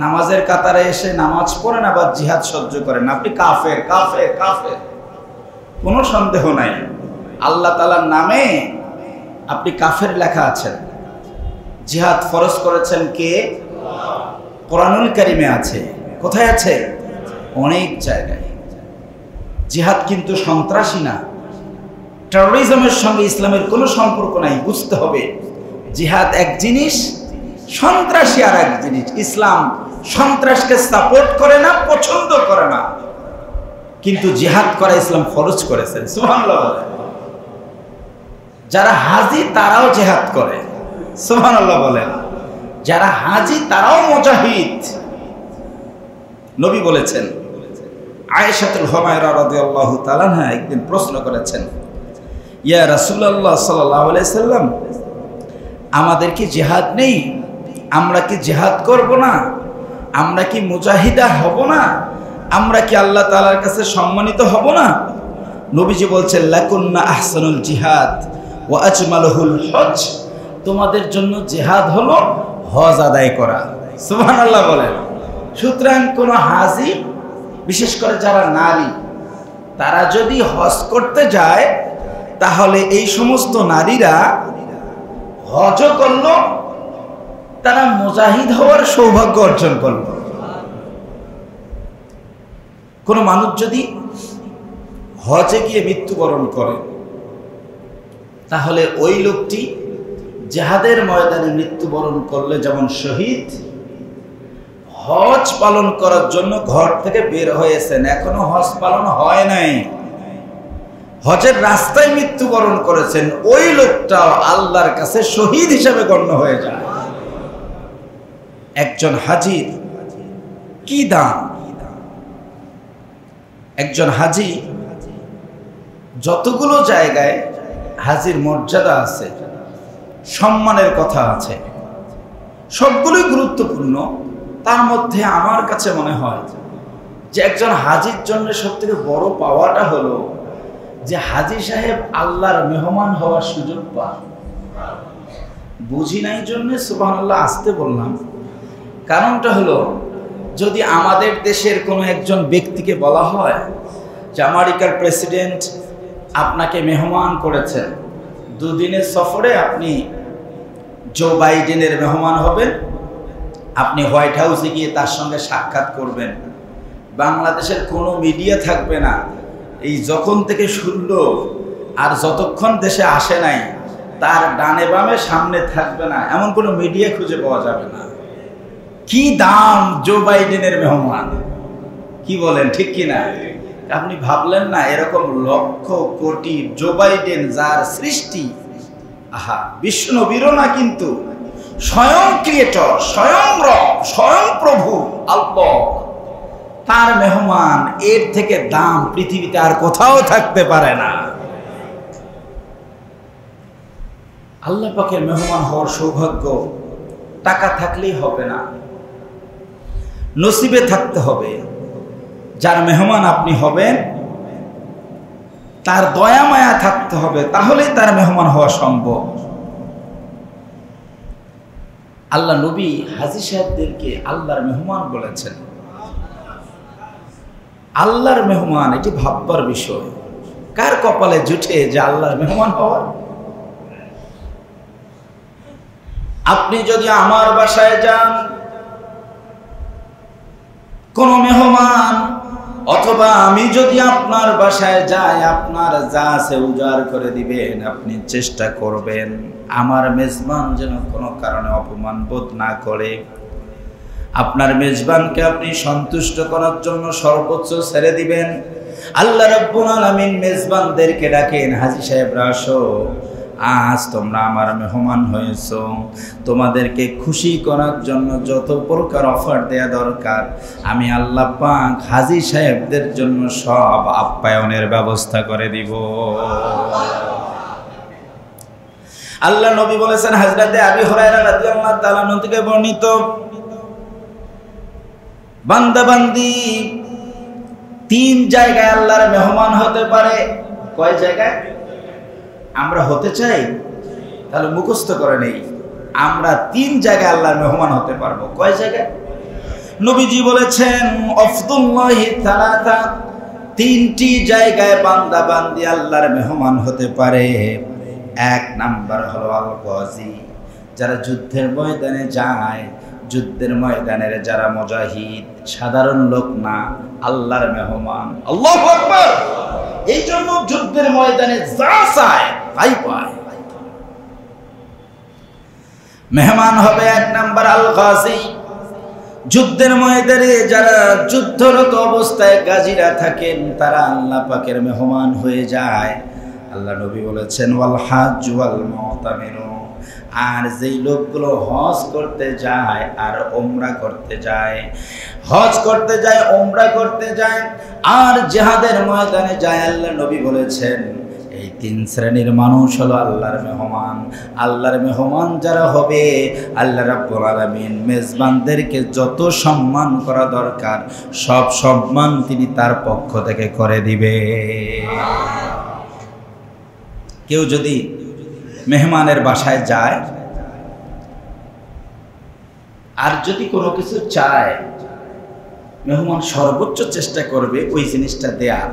নামাজের কাতারে এসে নামাজ পড়েন আবার জিহাদ সহ্য করেন, আপনি কাফের কাফের কাফের, কোনো সন্দেহ নাই। আল্লাহ তাআলার নামে আপনি কাফের লেখা আছেন। জিহাদ ফরজ করেছেন কে? কোরআনুল কারীমে আছে। কোথায় আছে? অনেক জায়গায়। জিহাদ কিন্তু সন্ত্রাসী না, টেরোরিজমের সঙ্গে ইসলামের কোনো সম্পর্ক নাই। বুঝতে হবে জিহাদ এক জিনিস, সন্ত্রাসী আর এক জিনিস। ইসলাম সন্ত্রাসকে সাপোর্ট করে না, পছন্দ করে না, কিন্তু জিহাদ করা ইসলাম ফরজ করেছেন। সুবহানাল্লাহ। যারা হাজী তারাও জিহাদ করে। সুবহানাল্লাহ বলেন। যারা হাজী তারাও মুজাহিদ। নবী বলেছেন, আয়েশাতুল হুমায়রা রাদিয়াল্লাহু তাআলা আনহা একদিন প্রশ্ন করেছেন, ইয়া রাসূলুল্লাহ সাল্লাল্লাহু আলাইহি সাল্লাম, আমাদের কি জিহাদ নেই? আমরা কি জিহাদ করব না? আমরা কি মুজাহিদা হব না? আমরা কি আল্লাহ তাআলার কাছে সম্মানিত হব না? নবীজি বলছেন, লাকুন্না আহসানুল জিহাদ ওয়া আজমালুহুল হজ। তোমাদের জন্য জিহাদ হলো হজ আদায় করা। সুবহানাল্লাহ বলেন। সুতরাং কোন হাজী, বিশেষ করে যারা নারী, তারা যদি হজ করতে যায় তাহলে এই সমস্ত নারীরা হজও করল, তারা মুজাহিদ হওয়ার সৌভাগ্য অর্জন করল। কোন মানুষ যদি হজে গিয়ে মৃত্যুবরণ করে তাহলে ওই লোকটি জিহাদের ময়দানে মৃত্যুবরণ করলে যেমন শহীদ, হজ পালন করার জন্য ঘর থেকে বের হয়েছেন, এখনো হজ পালন হয় নাই, হজের রাস্তায় মৃত্যুবরণ করেছেন, ওই লোকটাও আল্লাহর কাছে শহীদ হিসেবে গণ্য হয়ে যায়। একজন হাজীর কি দাম! একজন হাজী, যতগুলো জায়গায় হাজীর মর্যাদা আছে, সম্মানের কথা আছে, সবগুলোই গুরুত্বপূর্ণ। তার মধ্যে আমার কাছে মনে হয় যে একজন হাজীর জন্য সবথেকে বড় পাওয়াটা হলো যে হাজী সাহেব আল্লাহর মেহমান হওয়ার সুযোগ পান। বুঝি নাই জন্য সুবহানাল্লাহ আসতে বললাম। কারণটা হলো, যদি আমাদের দেশের কোনো একজন ব্যক্তিকে বলা হয় যে আমেরিকার প্রেসিডেন্ট আপনাকে মেহমান করেছেন, 2 দিনের সফরে আপনি জো বাইডেনের মেহমান হবেন, আপনি হোয়াইট হাউসে গিয়ে তার সঙ্গে সাক্ষাৎ করবেন, বাংলাদেশের কোনো মিডিয়া থাকবে না, এই যখন থেকে শুনলো আর যতক্ষণ দেশে আসে নাই তার ডানে বামে সামনে থাকবে না, এমন কোনো মিডিয়া খুঁজে পাওয়া যাবে না। কি দাম জো বাইডেনের মেহমান! কি বলেন, ঠিক কিনা? আপনি ভাবলেন না এরকম লক্ষ কোটি জো বাইডেন যার সৃষ্টি, আহা, বিশ্ব নবীরও না, কিন্তু স্বয়ং ক্রিয়েটর, স্বয়ং রব, স্বয়ং প্রভু আল্লাহ, তার মেহমান, এর থেকে দাম পৃথিবীতে আর কোথাও থাকতে পারে না। আল্লাহ পাকের মেহমান হওয়ার সৌভাগ্য টাকা থাকলেই হবে না, নসিবে থাকতে হবে। যার মেহমান আপনি হবেন তার দয়া মায়া থাকতে হবে, তাহলেই তার মেহমান হওয়া সম্ভব। আল্লাহ নবী হাজী সাহেবদেরকে আল্লাহর মেহমান বলেছেন। আল্লাহর মেহমান, এটি ভাববার বিষয়। কার কপালে জুটে যে আল্লাহর মেহমান হওয়ার? আপনি যদি আমার বাসায় যান, কোন মেহমান, অথবা আমি যদি আপনার বাসায় যাই, আপনার যা আছে উজাড় করে দিবেন। আপনি চেষ্টা করবেন আমার মেজবান যেন কোনো কারণে অপমান বোধ না করে। আপনার মেজবানকে আপনি সন্তুষ্ট করার জন্য সর্বোচ্চ ছেড়ে দিবেন। আল্লাহ রাব্বুল আলামিন মেজবানদেরকে ডাকেন, হাজী সাহেবরা আসো, আজ তোমরা আমার মেহমান হয়েছো, তোমাদেরকে খুশি করার জন্য যত প্রকার অফার দেয়া দরকার আমি আল্লাহ পাক হাজী সাহেবদের জন্য সব আপ্যায়নের ব্যবস্থা করে দিব। আল্লাহ নবী বলেছেন, হযরতে আবু হুরায়রা রাদিয়াল্লাহু তাআলা আনহু থেকে বর্ণিত, বান্দা বান্দি 3 জায়গায় আল্লাহর মেহমান হতে পারে। কয় জায়গায় আমরা হতে চাই? তাহলে মুখস্থ করে নেই, আমরা 3 জায়গায় আল্লাহর মেহমান হতে পারবো। কয় জায়গায়? নবীজি বলেছেন, আফদুল্লাহি তাআলা, 3টি জায়গায় বান্দা বান্দি আল্লাহর মেহমান হতে পারে। 1 নাম্বার হলো আল গাজী, যারা যুদ্ধের ময়দানে যায়, যুদ্ধের ময়দানের যারা মুজাহিদ, সাধারণ লোক না, আল্লাহর মেহমান। আল্লাহু আকবার। এই জন্য যুদ্ধের ময়দানে যা চায় তাই পায়। মেহমান হবে 1 নাম্বার আল গাজী, যুদ্ধের ময়দানে যারা যুদ্ধরত অবস্থায় গাজীরা থাকেন, তারা আল্লাহ পাকের মেহমান হয়ে যায়। আল্লাহ নবী বলেছেন, ওয়াল হাজ্জ ওয়াল মুতামিরু, আর যেই লোকগুলো হজ করতে যায় আর ওমরা করতে যায়, হজ করতে যায়, ওমরা করতে যায়, আর জিহাদের ময়দানে যায়, আল্লাহ নবী বলেছেন এই 3 শ্রেণীর মানুষ হলো আল্লাহর মেহমান। আল্লাহর মেহমান যারা হবে, আল্লাহ রাব্বুল আলামিন মেজবানদেরকে যত সম্মান করা দরকার সব সম্মান তিনি তার পক্ষ থেকে করে দিবে। কেউ যদি মেহমানের বাসায় যায় আর যদি কোনো কিছু চায়, মেহমান সর্বোচ্চ চেষ্টা করবে ওই জিনিসটা দেয়ার।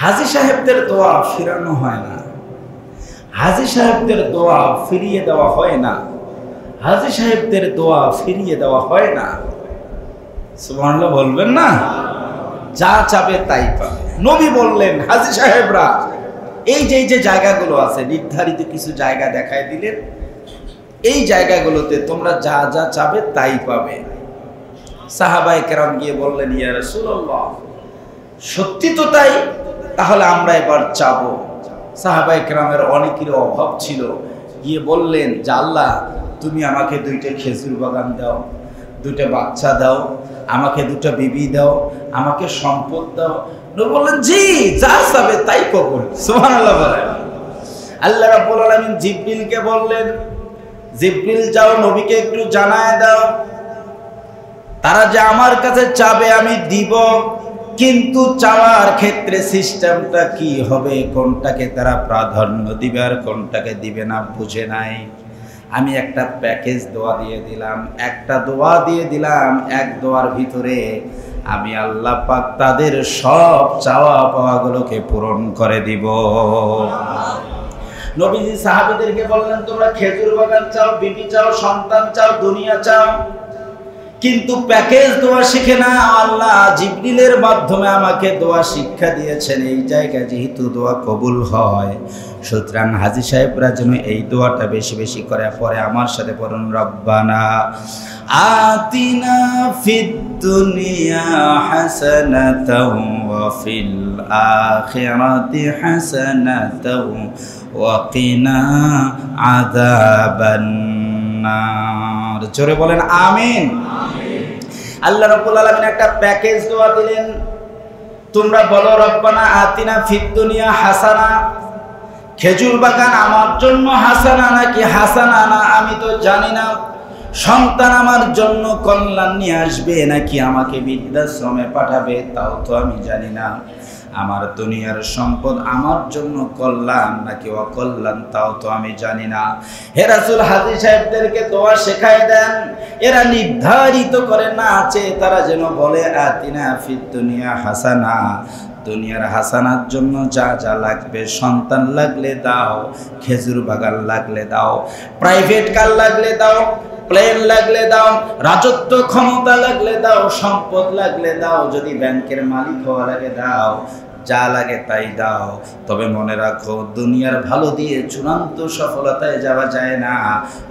হাজী সাহেবদের দোয়া ফিরানো হয় না, হাজী সাহেবদের দোয়া ফিরিয়ে দেওয়া হয় না, হাজী সাহেবদের দোয়া ফিরিয়ে দেওয়া হয় না। সুবহানাল্লাহ বলবেন না? যা চাবে তাই পাবে। নবী বললেন, হাজী সাহেবরা এই যে জায়গাগুলো আছে, নির্ধারিত কিছু জায়গা দেখায় দিলেন, এই জায়গাগুলোতে তোমরা যা যা চাবে তাই পাবে। সাহাবায়ে কেরাম গিয়ে বললেন, ইয়া রাসূলুল্লাহ, সত্যি তো তাই, তাহলে আমরা এবার চাবো। সাহাবায়ে কেরামের অনেকের অভাব ছিল, গিয়ে বললেন যে আল্লাহ তুমি আমাকে 2টা খেজুর বাগান দাও, 2টা বাচ্চা দাও, আমাকে 2টা বিবি দাও, আমাকে সম্পদ দাও। নবী বললেন, জি, যা চাবে তাই কবুল। সুবহানাল্লাহ বলেন। আল্লাহ রাব্বুল আলামিন জিবরিলকে বললেন, জিবরিল যাও নবীকে একটু জানায় দাও, তারা যে আমার কাছে চাবে আমি দিব, কিন্তু চাওয়ার ক্ষেত্রে সিস্টেমটা কি হবে, কোনটাকে তারা প্রাধান্য দিবে আর কোনটাকে দিবে না বুঝে নাই। আমি একটা প্যাকেজ দোয়া দিয়ে দিলাম, একটা দোয়া দিয়ে দিলাম, এক দোয়ার ভিতরে আমি আল্লাহ পাক তাদের সব চাওয়া পাওয়াগুলোকে পূরণ করে দিব। নবীজি সাহাবীদেরকে বললেন, তোমরা খেজুর বাগান চাও, বিবি চাও, সন্তান চাও, দুনিয়া চাও, কিন্তু প্যাকেজ দোয়া শিখে না। আল্লাহ জিবরিলের মাধ্যমে আমাকে দোয়া শিক্ষা দিয়েছেন, এই জায়গায় যেহেতু দোয়া কবুল হয়, সুতরাং হাজী সাহেবরা যেন এই দোয়াটা বেশি বেশি করে পড়ে। আমার সাথে পড়ুন, রব্বানা আতিনা ফিদ দুনিয়া হাসানাতাও ওয়া ফিল আখিরাতি হাসানাতাও ওয়া কিনা আযাবান নার। জোরে বলেন আমিন। আল্লাহ রাব্বুল আলামিন একটা প্যাকেজ দোয়া দিলেন, তোমরা বলো রব্বানা আতিনা ফিদ দুনিয়া হাসানা। খেজুর বাগান আমার জন্য হাসানা নাকি হাসানা না আমি তো জানি না, সন্তান আমার জন্য কল্যাণ নিয়ে আসবে নাকি আমাকে বৃদ্ধাশ্রমে পাঠাবে তাও তো আমি জানি না। আমার দুনিয়ার সম্পদ আমার জন্য কল্যাণ নাকি অকল্যাণ তাও তো আমি জানি না। হে রাসূল হাজী সাহেবদেরকে দোয়া শেখায় দেন, এরা নির্ধারিত করে না আছে, তারা যেন বলে আতিনা ফিদ দুনিয়া হাসানা, দুনিয়ার হাসানার জন্য যা যা লাগবে, সন্তান লাগলে দাও, খেজুর বাগান লাগলে দাও, প্রাইভেট কার লাগলে দাও, প্লেন লাগলে দাও, রাজত্ব ক্ষমতা লাগলে দাও, সম্পদ লাগলে দাও, যদি ব্যাংকের মালিক হওয়া লাগে দাও, যা লাগে তাই দাও। তবে মনে রাখো দুনিয়ার ভালো দিয়ে চূড়ান্ত সফলতায় যাওয়া যায় না।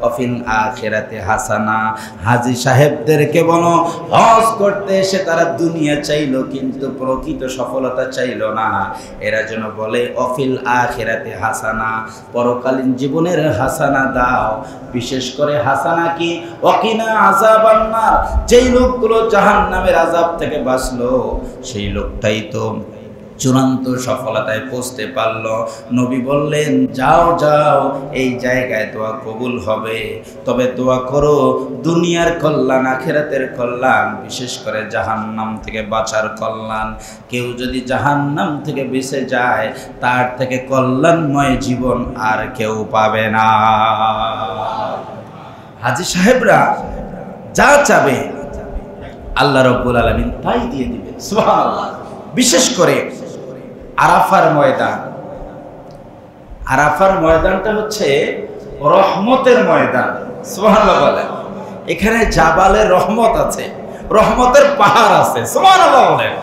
অফিল আখিরাতে হাসানা। হাজী সাহেবদেরকে বলো হজ করতে এসে তারা দুনিয়া চাইলো কিন্তু প্রকৃত সফলতা চাইলো না। এরা যেন বলে অফিল আখিরাতে হাসানা, পরকালীন জীবনের হাসানা দাও। বিশেষ করে হাসানা কি? ওয়াকিনা আযাবান নার, যেই লোকগুলো জাহান্নামের আযাব থেকে বাঁচলো সেই লোকটাই তো চূড়ান্ত সফলতায় পৌঁছতে পারল। নবী বললেন যাও যাও, এই জায়গায় দোয়া কবুল হবে, তবে দোয়া করো দুনিয়ার কল্যাণ, আখিরাতের কল্যাণ, বিশেষ করে জাহান্নাম থেকে বাঁচার কল্যাণ। কেউ যদি জাহান্নাম থেকে বেঁচে যায় তার থেকে কল্যাণময় জীবন আর কেউ পাবে না। হাজী সাহেবরা যা চাবে আল্লাহ রাব্বুল আলামিন তাই দিয়ে দিবেন, সুবহানাল্লাহ। বিশেষ করে আরাফার ময়দান, আরাফার ময়দানটা হচ্ছে রহমতের ময়দান, সুবহানাল্লাহ বলেন। এখানে জাবালের রহমত আছে, রহমতের পাহাড় আছে, সুবহানাল্লাহ বলেন।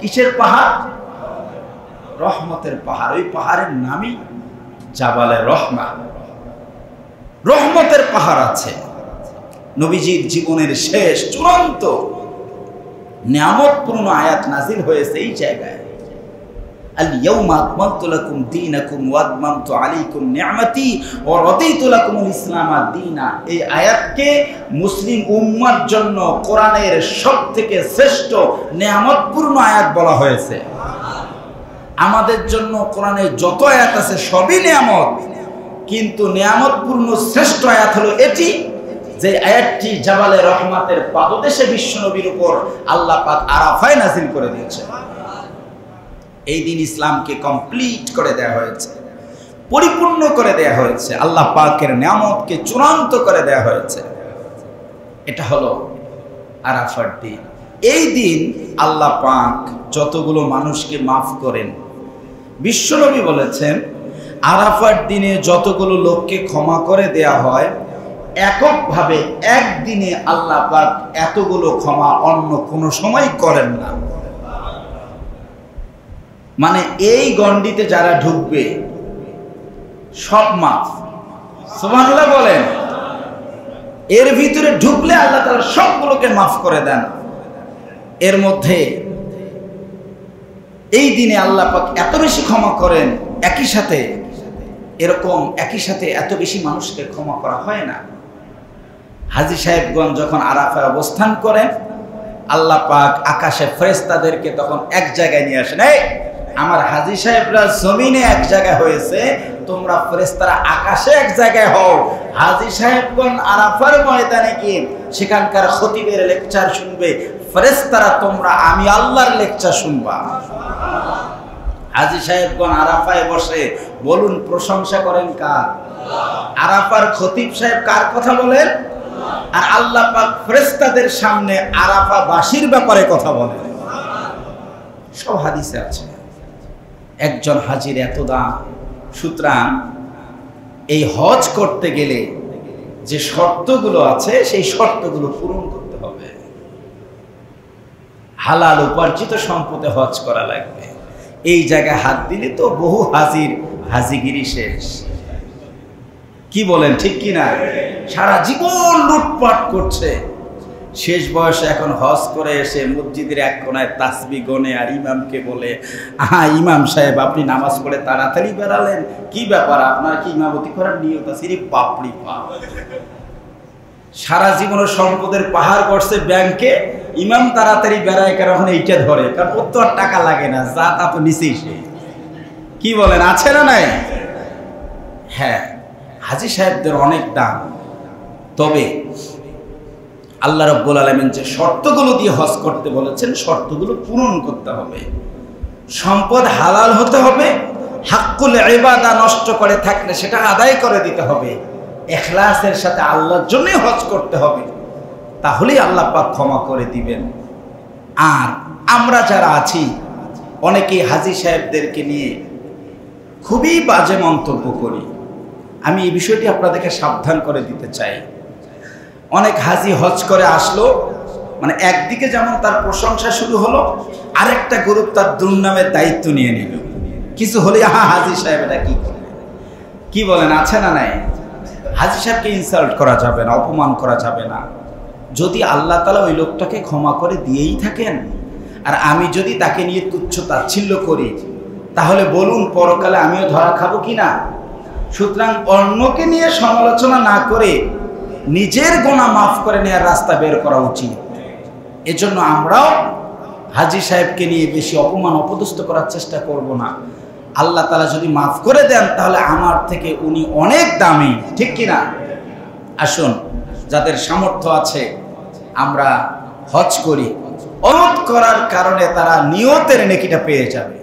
কিসের পাহাড়? রহমতের পাহাড়। ওই পাহাড়ের নামই জাবালে রহমা, রহমতের পাহাড় আছে। নবীজির জীবনের শেষ চূড়ান্ত নিয়ামতপূর্ণ আয়াত নাজিল হয়েছে এই জায়গায়। আল-ইয়াউমা আকমালতু লাকুম দীনাকুম ওয়া আতমামতু আলাইকুম নি'মাতি ওয়া রাদিতু লাকুমুল ইসলামা দীনা। এই আয়াতকে মুসলিম উম্মার জন্য কোরআনের সবথেকে শ্রেষ্ঠ নিয়ামতপূর্ণ আয়াত বলা হয়েছে। আমাদের জন্য কোরআনে যত আয়াত আছে সবই নিয়ামত, কিন্তু নিয়ামতপূর্ণ শ্রেষ্ঠ আয়াত হলো এটি, যে আয়াতটি জাবালে রহমাতের পাদদেশে বিশ্বনবীর উপর আল্লাহ পাক আরাফায় নাযিল করে দিয়েছে। এই দিন ইসলামকে কমপ্লিট করে দেয়া হয়েছে, পরিপূর্ণ করে দেয়া হয়েছে, আল্লাহ পাকের নিয়ামতকে চূড়ান্ত করে দেয়া হয়েছে। এটা হলো আরাফার দিন। এই দিন আল্লাহ পাক যতগুলো মানুষকে মাফ করেন, বিশ্বনবী বলেছেন আরাফার দিনে যতগুলো লোককে ক্ষমা করে দেয়া হয়, এককভাবে একদিনে আল্লাহ পাক এতগুলো ক্ষমা অন্য কোনো সময় করেন না। মানে এই গণ্ডিতে যারা ঢুকবে সব মাফ, সুবহানাল্লাহ বলেন। এর ভিতরে ঢুকলে আল্লাহ তাআলা সবগুলোকে মাফ করে দেন। এর মধ্যে এই দিনে আল্লাহ পাক এত বেশি ক্ষমা করেন, একই সাথে এত বেশি মানুষকে ক্ষমা করা হয় না। হাজী সাহেবগণ যখন আরাফায় অবস্থান করেন, আল্লাহ পাক আকাশে ফেরেশতাদেরকে তখন এক জায়গায় নিয়ে আসেন। এই আমার হাজী সাহেবরা জমিনে এক জায়গায় হয়েছে, তোমরা ফেরেশতারা আকাশে এক জায়গায় হও। হাজী সাহেবগণ আরাফার ময়দানে গিয়ে সেখানকার খতিবের লেকচার শুনবে, ফেরেশতারা তোমরা আমি আল্লাহর লেকচার শুনবা। হাজী সাহেবগণ আরাফায় বসে বলুন প্রশংসা করেন কার? আরাফার খতিব সাহেব কার কথা বলেন? আর আল্লাহ পাক ফেরেশতাদের সামনে আরাফাবাসীর ব্যাপারে কথা বলেন। সব হাদিসে আছে। একজন হাজির এত দাম। সুতরাং এই হজ করতে গেলে যে শর্তগুলো আছে সেই শর্তগুলো পূরণ করতে হবে। হালাল উপার্জিত সম্পদে হজ করা লাগবে। এই জায়গায় হাত দিলে তো বহু হাজিগিরি শেষ। কি বলেন, ঠিক কি না? সারা জীবন লুটপাট করছে, শেষ বয়সে এখন হজ করে এসে মসজিদের এক কোনায় তাসবিহ গনে আর ইমামকে বলে, ইমাম সাহেব আপনি নামাজ পড়ে তাড়াতাড়ি বেরালেন, কি ব্যাপার, আপনার কি ইমামতি করার নিয়ত আছে? বাপরি বাপ। সারা জীবনের সম্পদের পাহাড় করছে ব্যাংকে, ইমাম তাড়াতাড়ি বেড়ায় কারণ এইটা ধরে, কারণ ওর তো আর টাকা লাগে না, যা তা তো নিচেই সে। কি বলেন, আছে না নাই? হ্যাঁ, হাজী সাহেবদের অনেক দাম। তবে আল্লাহ রাব্বুল আলামিন যে শর্তগুলো দিয়ে হজ করতে বলেছেন, শর্তগুলো পূরণ করতে হবে। সম্পদ হালাল হতে হবে, হাক্কুল ইবাদা নষ্ট করে থাকলে সেটা আদায় করে দিতে হবে, ইখলাসের সাথে আল্লাহর জন্যই হজ করতে হবে, তাহলেই আল্লাহ পাক ক্ষমা করে দিবেন। আর আমরা যারা আছি অনেকেই হাজী সাহেবদেরকে নিয়ে খুবই বাজে মন্তব্য করি। আমি এই বিষয়টি আপনাদেরকে সাবধান করে দিতে চাই। অনেক হাজী হজ করে আসলো, মানে একদিকে যেমন তার প্রশংসা শুরু হলো, আরেকটা গ্রুপ তার দুর্নামের দায়িত্ব নিয়ে নিল। কিছু হলে হাজী সাহেব এটা কি বলেন, আছে না নাই? হাজী সাহেবকে ইনসাল্ট করা যাবে না, অপমান করা যাবে না। যদি আল্লাহ তাআলা ওই লোকটাকে ক্ষমা করে দিয়েই থাকেন, আর আমি যদি তাকে নিয়ে তুচ্ছ তাচ্ছিল্য করি, তাহলে বলুন পরকালে আমিও ধরা খাবো কিনা? সুতরাং অন্যকে নিয়ে সমালোচনা না করে নিজের গুনাহ মাফ করে নেওয়ার রাস্তা বের করা উচিত। এজন্য আমরাও হাজী সাহেবকে নিয়ে বেশি অপমান অপদস্থ করার চেষ্টা করব না। আল্লাহ তাআলা যদি মাফ করে দেন তাহলে আমার থেকে উনি অনেক দামি, ঠিক কিনা? আসুন, যাদের সামর্থ্য আছে আমরা হজ করি, হজ করার কারণে তারা নিয়তের নেকিটা পেয়ে যাবে।